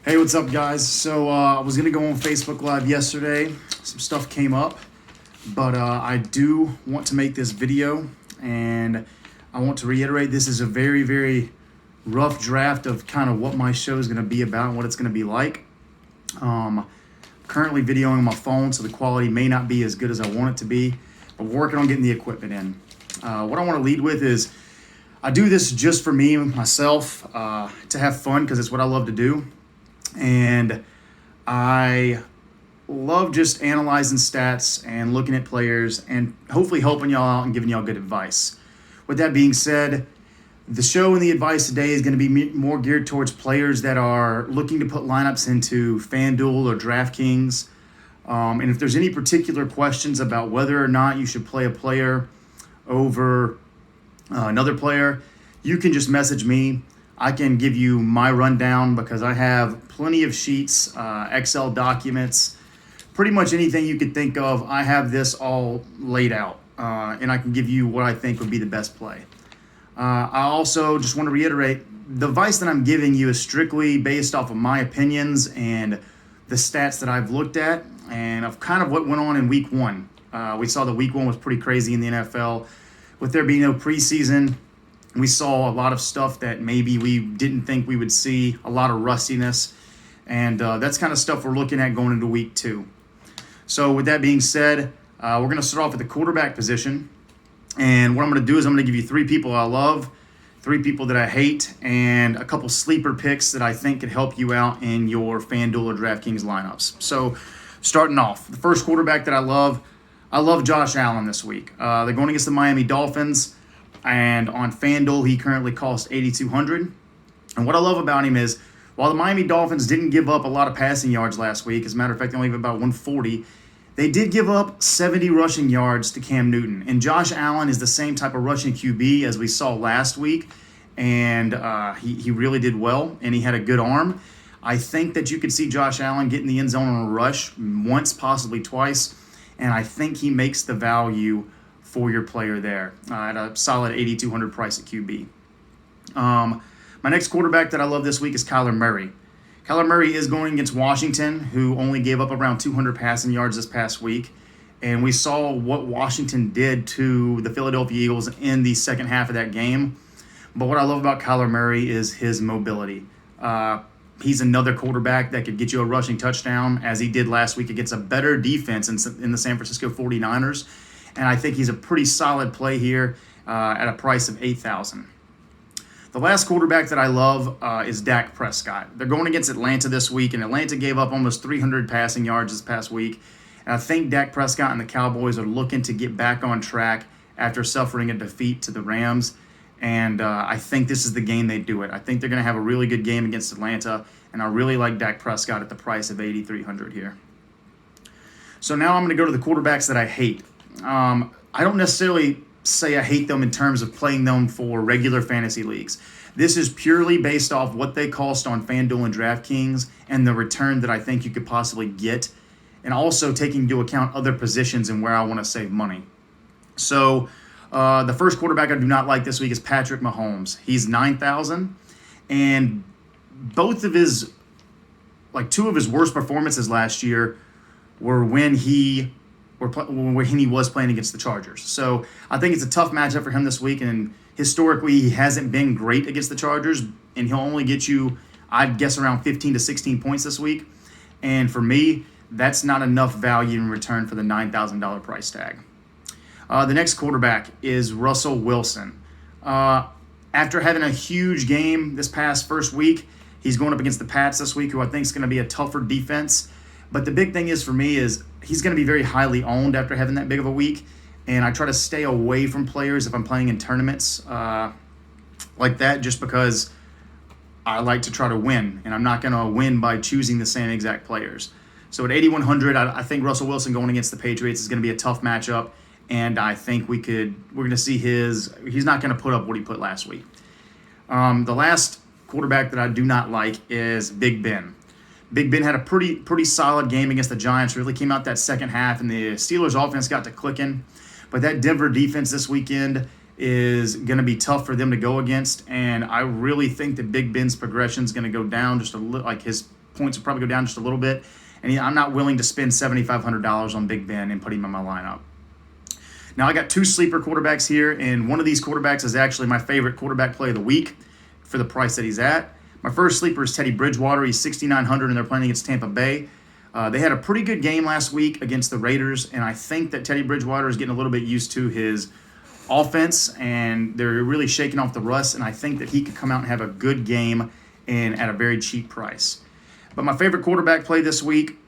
Hey, what's up, guys? So I was gonna go on Facebook Live yesterday. Some stuff came up, but I do want to make this video, and I want to reiterate this is a very, very rough draft of kind of what my show is gonna be about and what it's gonna be like. Currently videoing on my phone, so the quality may not be as good as I want it to be, but we're working on getting the equipment in. What I want to lead with is I do this just for me, myself, to have fun because it's what I love to do. And I love just analyzing stats and looking at players and hopefully helping y'all out and giving y'all good advice. With that being said, the show and the advice today is going to be more geared towards players that are looking to put lineups into FanDuel or DraftKings. And if there's any particular questions about whether or not you should play a player over another player, you can just message me. I can give you my rundown because I have plenty of sheets, Excel documents, pretty much anything you could think of. I have this all laid out, and I can give you what I think would be the best play. I also just want to reiterate, the advice that I'm giving you is strictly based off of my opinions and the stats that I've looked at and of kind of what went on in week one. We saw that week one was pretty crazy in the NFL. With there being no preseason, we saw a lot of stuff that maybe we didn't think we would see, a lot of rustiness, and that's kind of stuff we're looking at going into week two. So with that being said, we're going to start off at the quarterback position, and what I'm going to do is I'm going to give you three people I love, three people that I hate, and a couple sleeper picks that I think could help you out in your FanDuel or DraftKings lineups. So starting off, the first quarterback that I love Josh Allen this week. They're going against the Miami Dolphins. And on FanDuel, he currently costs $8,200. And what I love about him is, while the Miami Dolphins didn't give up a lot of passing yards last week, as a matter of fact, they only have about 140, they did give up 70 rushing yards to Cam Newton. And Josh Allen is the same type of rushing QB as we saw last week. And he really did well, and he had a good arm. I think that you could see Josh Allen get in the end zone on a rush once, possibly twice. And I think he makes the value for your player there at a solid $8,200 price at QB. My next quarterback that I love this week is Kyler Murray. Kyler Murray is going against Washington, who only gave up around 200 passing yards this past week. And we saw what Washington did to the Philadelphia Eagles in the second half of that game. But what I love about Kyler Murray is his mobility. He's another quarterback that could get you a rushing touchdown, as he did last week against a better defense in the San Francisco 49ers. And I think he's a pretty solid play here at a price of $8,000. The last quarterback that I love is Dak Prescott. They're going against Atlanta this week, and Atlanta gave up almost 300 passing yards this past week. And I think Dak Prescott and the Cowboys are looking to get back on track after suffering a defeat to the Rams. And I think this is the game they do it. I think they're going to have a really good game against Atlanta, and I really like Dak Prescott at the price of $8,300 here. So now I'm going to go to the quarterbacks that I hate. I don't necessarily say I hate them in terms of playing them for regular fantasy leagues. This is purely based off what they cost on FanDuel and DraftKings and the return that I think you could possibly get, and also taking into account other positions and where I want to save money. So the first quarterback I do not like this week is Patrick Mahomes. He's $9,000, and two of his worst performances last year were when he was playing against the Chargers. So I think it's a tough matchup for him this week, and historically he hasn't been great against the Chargers, and he'll only get you, I'd guess, around 15 to 16 points this week. And for me, that's not enough value in return for the $9,000 price tag. The next quarterback is Russell Wilson. After having a huge game this past first week, he's going up against the Pats this week, who I think is going to be a tougher defense. But the big thing is for me is he's going to be very highly owned after having that big of a week. And I try to stay away from players if I'm playing in tournaments like that, just because I like to try to win. And I'm not going to win by choosing the same exact players. So at $8,100, I think Russell Wilson going against the Patriots is going to be a tough matchup. And I think we're going to see he's not going to put up what he put last week. The last quarterback that I do not like is Big Ben. Big Ben had a pretty solid game against the Giants. Really came out that second half, and the Steelers' offense got to clicking. But that Denver defense this weekend is going to be tough for them to go against, and I really think that Big Ben's progression is going to go down just a little. Like his points will probably go down just a little bit. And I'm not willing to spend $7,500 on Big Ben and put him in my lineup. Now, I got two sleeper quarterbacks here, and one of these quarterbacks is actually my favorite quarterback play of the week for the price that he's at. My first sleeper is Teddy Bridgewater. He's 6,900, and they're playing against Tampa Bay. They had a pretty good game last week against the Raiders, and I think that Teddy Bridgewater is getting a little bit used to his offense, and they're really shaking off the rust, and I think that he could come out and have a good game and at a very cheap price. But my favorite quarterback play this week,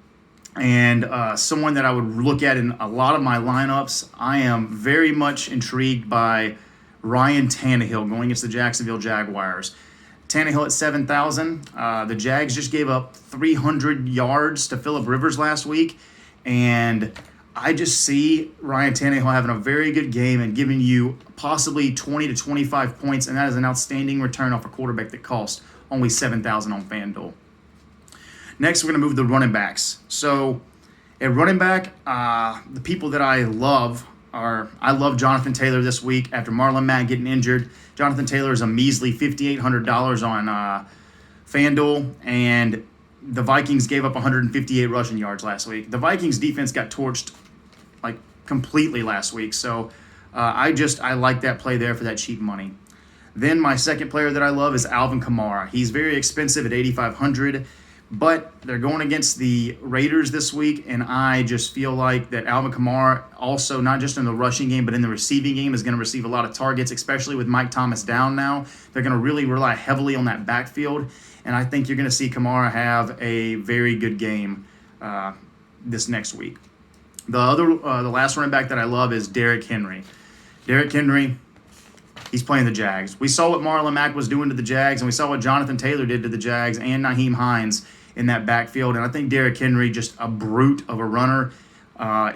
and someone that I would look at in a lot of my lineups, I am very much intrigued by Ryan Tannehill going against the Jacksonville Jaguars. Tannehill at 7,000. The Jags just gave up 300 yards to Phillip Rivers last week, and I just see Ryan Tannehill having a very good game and giving you possibly 20 to 25 points, and that is an outstanding return off a quarterback that cost only 7,000 on FanDuel. Next, we're going to move to the running backs. So at running back, the people that I love I love Jonathan Taylor this week after Marlon Mack getting injured. Jonathan Taylor is a measly $5,800 on FanDuel, and the Vikings gave up 158 rushing yards last week. The Vikings defense got torched like completely last week, so I like that play there for that cheap money. Then my second player that I love is Alvin Kamara. He's very expensive at 8,500. But they're going against the Raiders this week, and I just feel like that Alvin Kamara also, not just in the rushing game, but in the receiving game, is going to receive a lot of targets, especially with Mike Thomas down now. They're going to really rely heavily on that backfield, and I think you're going to see Kamara have a very good game this next week. The last running back that I love is Derrick Henry. Derrick Henry, he's playing the Jags. We saw what Marlon Mack was doing to the Jags, and we saw what Jonathan Taylor did to the Jags and Nyheim Hines in that backfield. And I think Derrick Henry, just a brute of a runner,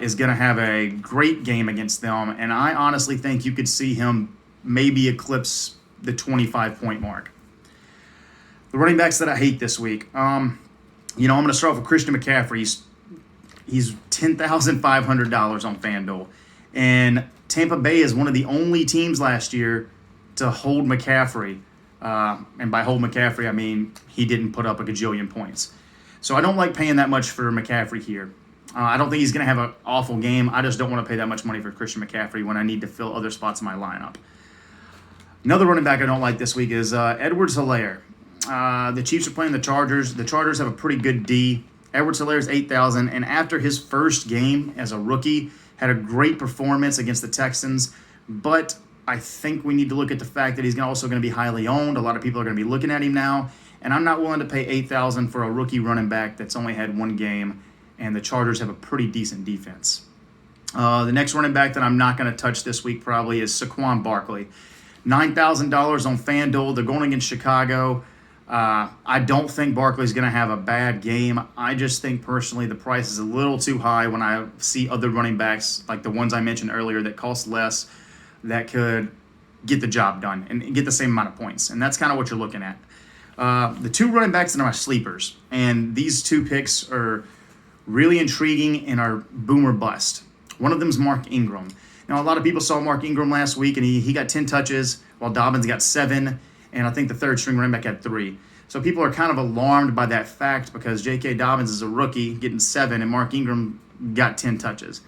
is going to have a great game against them. And I honestly think you could see him maybe eclipse the 25-point mark. The running backs that I hate this week. I'm going to start off with Christian McCaffrey. He's $10,500 on FanDuel. And Tampa Bay is one of the only teams last year to hold McCaffrey. And by hold McCaffrey, I mean he didn't put up a gajillion points. So I don't like paying that much for McCaffrey here. I don't think he's going to have an awful game. I just don't want to pay that much money for Christian McCaffrey when I need to fill other spots in my lineup. Another running back I don't like this week is Edwards-Helaire. The Chiefs are playing the Chargers. The Chargers have a pretty good D. Edwards-Helaire is 8,000, and after his first game as a rookie, had a great performance against the Texans, but I think we need to look at the fact that he's also going to be highly owned. A lot of people are going to be looking at him now, and I'm not willing to pay $8,000 for a rookie running back that's only had one game, and the Chargers have a pretty decent defense. The next running back that I'm not going to touch this week probably is Saquon Barkley. $9,000 on FanDuel. They're going against Chicago. I don't think Barkley's going to have a bad game. I just think personally the price is a little too high when I see other running backs like the ones I mentioned earlier that cost less that could get the job done and get the same amount of points. And that's kind of what you're looking at. The two running backs that are my sleepers, and these two picks are really intriguing and are boom or bust. One of them is Mark Ingram. Now, a lot of people saw Mark Ingram last week, and he got 10 touches while Dobbins got 7, and I think the third string running back had 3. So people are kind of alarmed by that fact because J.K. Dobbins is a rookie getting 7, and Mark Ingram got 10 touches.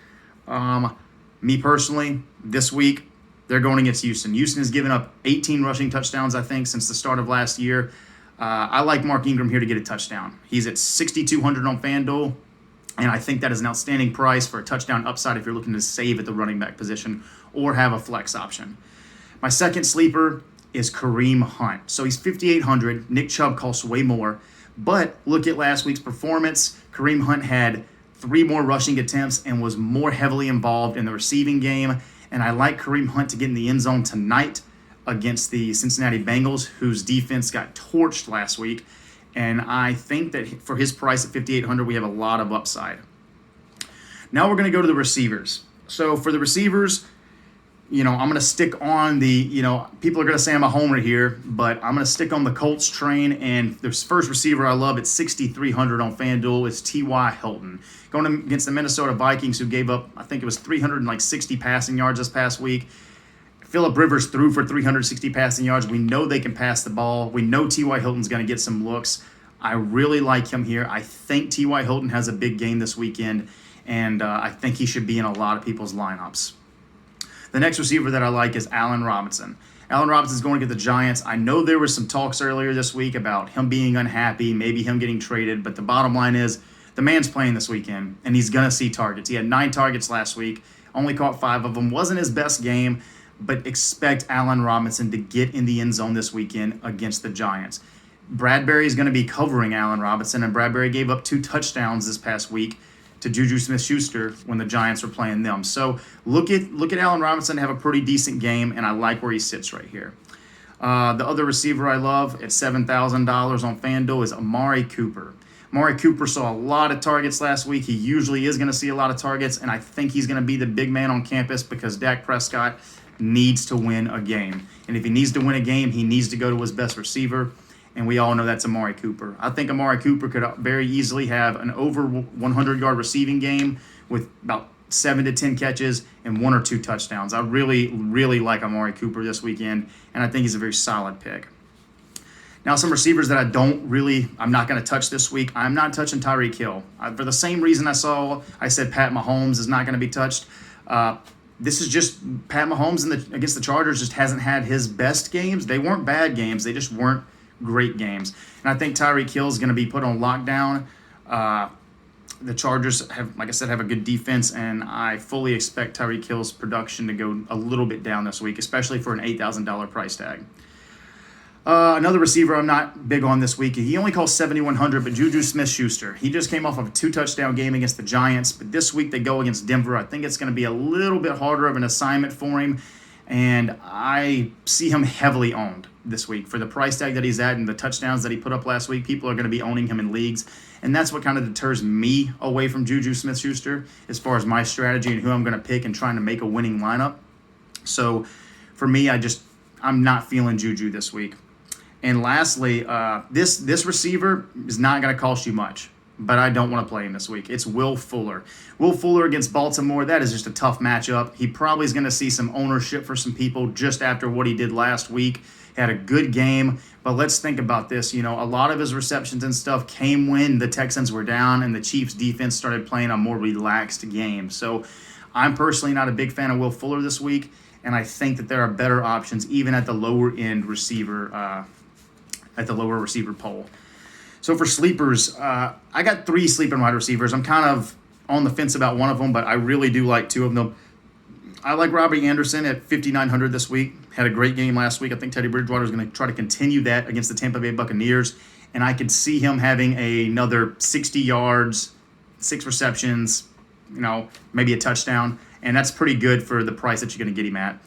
Me personally, this week, they're going against Houston. Houston has given up 18 rushing touchdowns, I think, since the start of last year. I like Mark Ingram here to get a touchdown. He's at 6,200 on FanDuel, and I think that is an outstanding price for a touchdown upside if you're looking to save at the running back position or have a flex option. My second sleeper is Kareem Hunt. So he's 5,800. Nick Chubb costs way more. But look at last week's performance. Kareem Hunt had 3 more rushing attempts and was more heavily involved in the receiving game. And I like Kareem Hunt to get in the end zone tonight against the Cincinnati Bengals, whose defense got torched last week. And I think that for his price at 5,800, we have a lot of upside. Now we're going to go to the receivers. So for the receivers, I'm going to stick on the, people are going to say I'm a homer here, but I'm going to stick on the Colts train. And the first receiver I love at 6,300 on FanDuel is T.Y. Hilton. Going against the Minnesota Vikings, who gave up, I think it was 360 passing yards this past week. Phillip Rivers threw for 360 passing yards. We know they can pass the ball. We know T.Y. Hilton's going to get some looks. I really like him here. I think T.Y. Hilton has a big game this weekend, and I think he should be in a lot of people's lineups. The next receiver that I like is Allen Robinson. Allen Robinson is going to get the Giants. I know there was some talks earlier this week about him being unhappy, maybe him getting traded, but the bottom line is the man's playing this weekend, and he's going to see targets. He had 9 targets last week, only caught 5 of them. Wasn't his best game, but expect Allen Robinson to get in the end zone this weekend against the Giants. Bradbury is going to be covering Allen Robinson, and Bradbury gave up 2 touchdowns this past week to Juju Smith-Schuster when the Giants were playing them. So look at Allen Robinson have a pretty decent game, and I like where he sits right here. The other receiver I love at $7,000 on FanDuel is Amari Cooper. Amari Cooper saw a lot of targets last week. He usually is going to see a lot of targets, and I think he's going to be the big man on campus because Dak Prescott needs to win a game. And if he needs to win a game, he needs to go to his best receiver. And we all know that's Amari Cooper. I think Amari Cooper could very easily have an over 100-yard receiving game with about 7 to 10 catches and 1 or 2 touchdowns. I really, really like Amari Cooper this weekend, and I think he's a very solid pick. Now, some receivers that I'm not going to touch this week. I'm not touching Tyreek Hill. For the same reason I said Pat Mahomes is not going to be touched. This is just Pat Mahomes against the Chargers just hasn't had his best games. They weren't bad games. They just weren't great games. And I think Tyreek Hill is going to be put on lockdown. The Chargers have, like I said, have a good defense, and I fully expect Tyreek Hill's production to go a little bit down this week, especially for an $8,000 price tag. Another receiver I'm not big on this week. He only costs $7,100, but Juju Smith-Schuster. He just came off of a 2-touchdown game against the Giants, but this week they go against Denver. I think it's going to be a little bit harder of an assignment for him, and I see him heavily owned this week. For the price tag that he's at and the touchdowns that he put up last week, people are going to be owning him in leagues, and that's what kind of deters me away from Juju Smith-Schuster as far as my strategy and who I'm going to pick and trying to make a winning lineup. So for me, I'm not feeling Juju this week. And lastly, this receiver is not going to cost you much, but I don't want to play him this week. It's Will Fuller. Will Fuller against Baltimore, that is just a tough matchup. He probably is going to see some ownership for some people just after what he did last week. Had a good game, but let's think about this. A lot of his receptions and stuff came when the Texans were down and the Chiefs defense started playing a more relaxed game. So I'm personally not a big fan of Will Fuller this week, and I think that there are better options even at the lower end receiver poll. So for sleepers, I got 3 sleeping wide receivers. I'm kind of on the fence about one of them, but I really do like 2 of them. I like Robbie Anderson at $5,900 this week. Had a great game last week. I think Teddy Bridgewater is going to try to continue that against the Tampa Bay Buccaneers, and I could see him having another 60 yards, 6 receptions, maybe a touchdown, and that's pretty good for the price that you're going to get him at.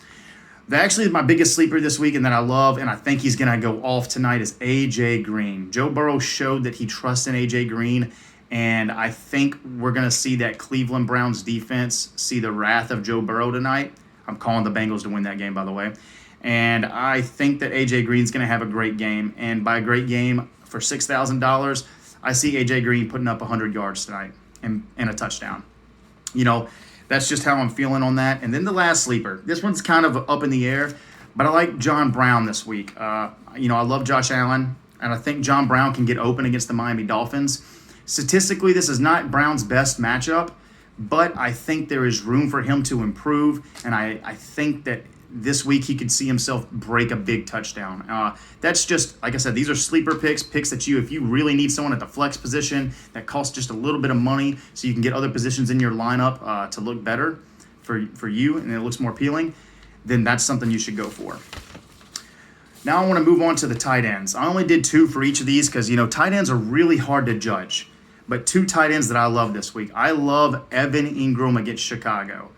Actually, my biggest sleeper this week and that I love, and I think he's going to go off tonight, is A.J. Green. Joe Burrow showed that he trusts in A.J. Green, and I think we're going to see that Cleveland Browns defense see the wrath of Joe Burrow tonight. I'm calling the Bengals to win that game, by the way. And I think that A.J. Green's going to have a great game. And by a great game, for $6,000, I see A.J. Green putting up 100 yards tonight and a touchdown. That's just how I'm feeling on that. And then the last sleeper. This one's kind of up in the air, but I like John Brown this week. I love Josh Allen, and I think John Brown can get open against the Miami Dolphins. Statistically, this is not Brown's best matchup, but I think there is room for him to improve, and I think that this week he could see himself break a big touchdown. That's just, like I said, these are sleeper picks that if you really need someone at the flex position that costs just a little bit of money so you can get other positions in your lineup to look better for you and it looks more appealing, then that's something you should go for. Now I want to move on to the tight ends. I only did 2 for each of these because, tight ends are really hard to judge. But 2 tight ends that I love this week. I love Evan Ingram against Chicago.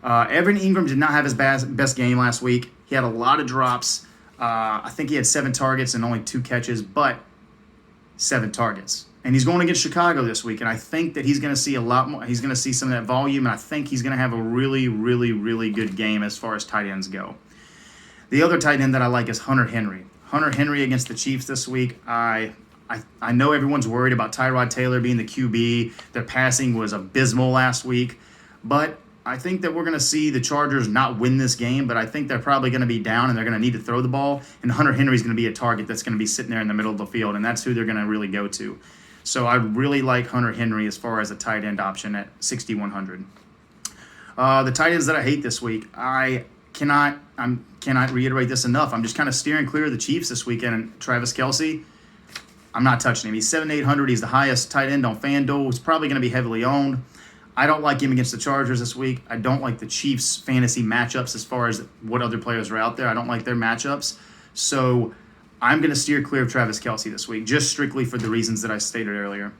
Evan Ingram did not have his best game last week. He had a lot of drops. I think he had 7 targets and only 2 catches, but 7 targets. And he's going against Chicago this week, and I think that he's going to see a lot more. He's going to see some of that volume, and I think he's going to have a really, really, really good game as far as tight ends go. The other tight end that I like is Hunter Henry. Hunter Henry against the Chiefs this week. I know everyone's worried about Tyrod Taylor being the QB. Their passing was abysmal last week, but I think that we're going to see the Chargers not win this game, but I think they're probably going to be down and they're going to need to throw the ball. And Hunter Henry's going to be a target that's going to be sitting there in the middle of the field, and that's who they're going to really go to. So I really like Hunter Henry as far as a tight end option at 6,100. The tight ends that I hate this week, I cannot reiterate this enough. I'm just kind of steering clear of the Chiefs this weekend. And Travis Kelce, I'm not touching him. He's 7,800. He's the highest tight end on FanDuel. He's probably going to be heavily owned. I don't like him against the Chargers this week. I don't like the Chiefs' fantasy matchups as far as what other players are out there. I don't like their matchups. So I'm going to steer clear of Travis Kelce this week, just strictly for the reasons that I stated earlier.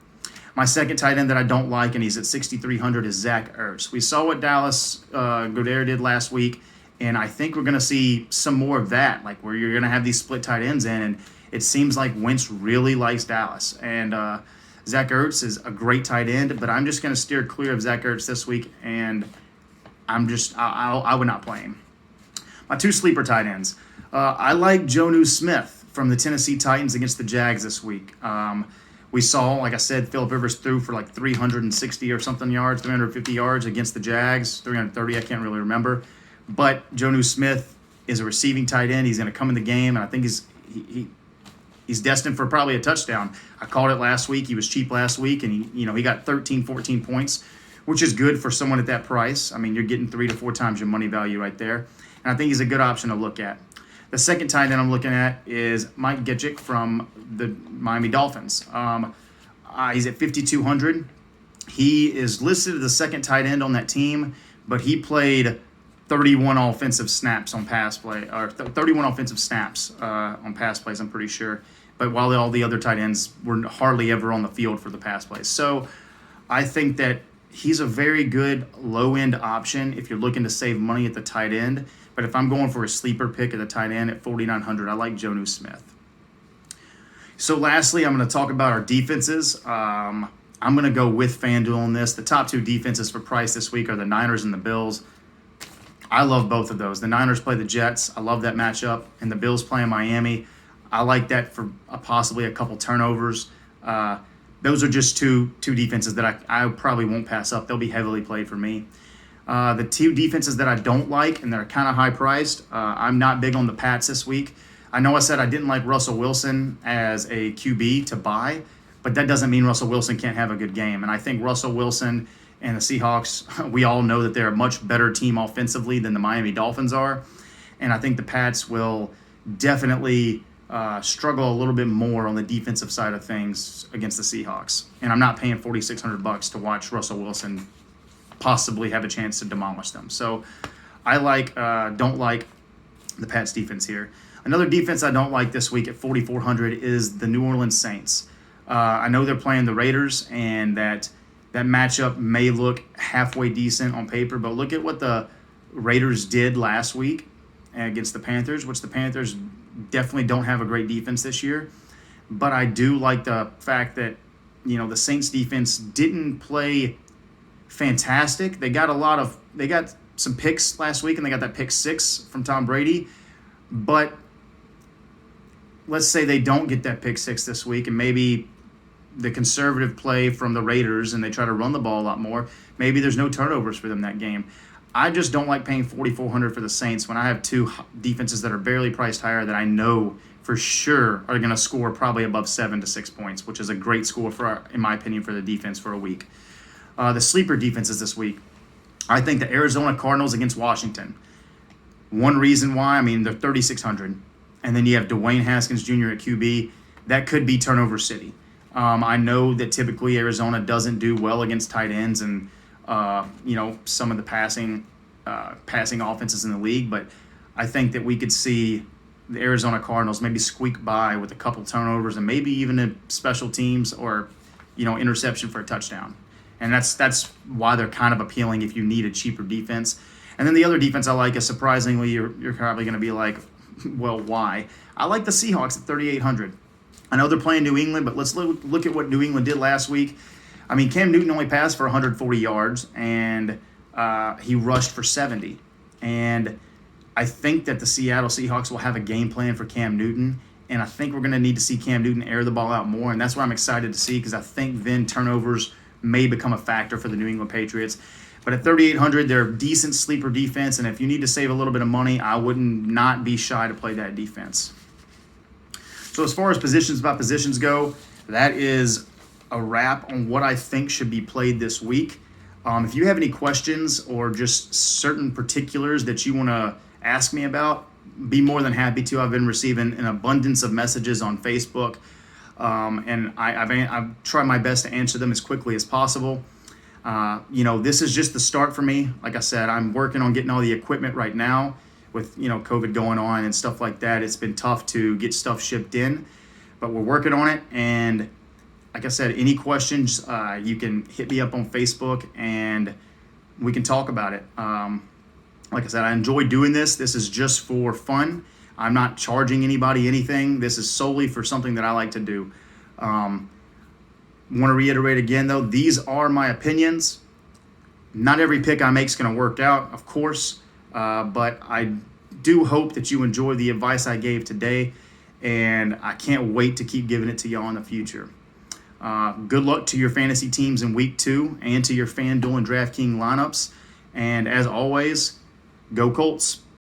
My second tight end that I don't like, and he's at 6,300, is Zach Ertz. We saw what Dallas Goedert did last week, and I think we're going to see some more of that, like where you're going to have these split tight ends in, and it seems like Wentz really likes Dallas. And Zach Ertz is a great tight end, but I'm just going to steer clear of Zach Ertz this week, and I would not play him. My two sleeper tight ends. I like Jonnu Smith from the Tennessee Titans against the Jags this week. We saw, like I said, Phillip Rivers threw for like 360 or something yards, 350 yards against the Jags, 330, I can't really remember. But Jonnu Smith is a receiving tight end. He's going to come in the game, and I think he's destined for probably a touchdown. I called it last week. He was cheap last week, and he got 13, 14 points, which is good for someone at that price. I mean, you're getting 3 to 4 times your money value right there, and I think he's a good option to look at. The second tight end I'm looking at is Mike Gesicki from the Miami Dolphins. He's at 5,200. He is listed as the second tight end on that team, but he played 31 offensive snaps on pass play, or 31 offensive snaps on pass plays, I'm pretty sure. But while all the other tight ends were hardly ever on the field for the pass plays. So I think that he's a very good low-end option if you're looking to save money at the tight end. But if I'm going for a sleeper pick at the tight end at 4,900, I like Jonnu Smith. So lastly, I'm going to talk about our defenses. I'm going to go with FanDuel on this. The top two defenses for price this week are the Niners and the Bills. I love both of those. The Niners play the Jets. I love that matchup. And the Bills play in Miami. I like that for possibly a couple turnovers. Those are just two defenses that I probably won't pass up. They'll be heavily played for me. The two defenses that I don't like and that are kind of high priced, I'm not big on the Pats this week. I know I said I didn't like Russell Wilson as a QB to buy, but that doesn't mean Russell Wilson can't have a good game. And I think Russell Wilson and the Seahawks, we all know that they're a much better team offensively than the Miami Dolphins are. And I think the Pats will definitely struggle a little bit more on the defensive side of things against the Seahawks. And I'm not paying $4,600 to watch Russell Wilson possibly have a chance to demolish them. So I don't like the Pats defense here. Another defense I don't like this week at 4,400 is the New Orleans Saints. I know they're playing the Raiders, and that matchup may look halfway decent on paper, but look at what the Raiders did last week against the Panthers, which the Panthers definitely don't have a great defense this year. But I do like the fact that, the Saints defense didn't play fantastic. They got some picks last week, and they got that pick 6 from Tom Brady. But let's say they don't get that pick 6 this week, and maybe the conservative play from the Raiders and they try to run the ball a lot more. Maybe there's no turnovers for them that game. I just don't like paying $4,400 for the Saints when I have two defenses that are barely priced higher that I know for sure are going to score probably above 7 to 6 points, which is a great score in my opinion, for the defense for a week. The sleeper defenses this week, I think the Arizona Cardinals against Washington. One reason why, they're 3,600. And then you have Dwayne Haskins Jr. at QB. That could be turnover city. I know that typically Arizona doesn't do well against tight ends and, some of the passing offenses in the league. But I think that we could see the Arizona Cardinals maybe squeak by with a couple turnovers and maybe even a special teams or, interception for a touchdown. And that's why they're kind of appealing if you need a cheaper defense. And then the other defense I like is, surprisingly, you're probably going to be like, well, why? I like the Seahawks at 3,800. I know they're playing New England, but let's look at what New England did last week. Cam Newton only passed for 140 yards, and he rushed for 70. And I think that the Seattle Seahawks will have a game plan for Cam Newton, and I think we're going to need to see Cam Newton air the ball out more, and that's what I'm excited to see, because I think then turnovers may become a factor for the New England Patriots. But at 3,800, they're a decent sleeper defense, and if you need to save a little bit of money, I wouldn't not be shy to play that defense. So as far as positions by positions go, that is a wrap on what I think should be played this week. If you have any questions or just certain particulars that you want to ask me about, be more than happy to. I've been receiving an abundance of messages on Facebook, and I've tried my best to answer them as quickly as possible. This is just the start for me. Like I said, I'm working on getting all the equipment right now with, COVID going on and stuff like that. It's been tough to get stuff shipped in, but we're working on it. And like I said, any questions, you can hit me up on Facebook and we can talk about it. Like I said, I enjoy doing this. This is just for fun. I'm not charging anybody anything. This is solely for something that I like to do. Want to reiterate again, though, these are my opinions. Not every pick I make is going to work out, of course, but I do hope that you enjoy the advice I gave today, and I can't wait to keep giving it to y'all in the future. Good luck to your fantasy teams in week 2 and to your FanDuel and DraftKings lineups. And as always, go Colts.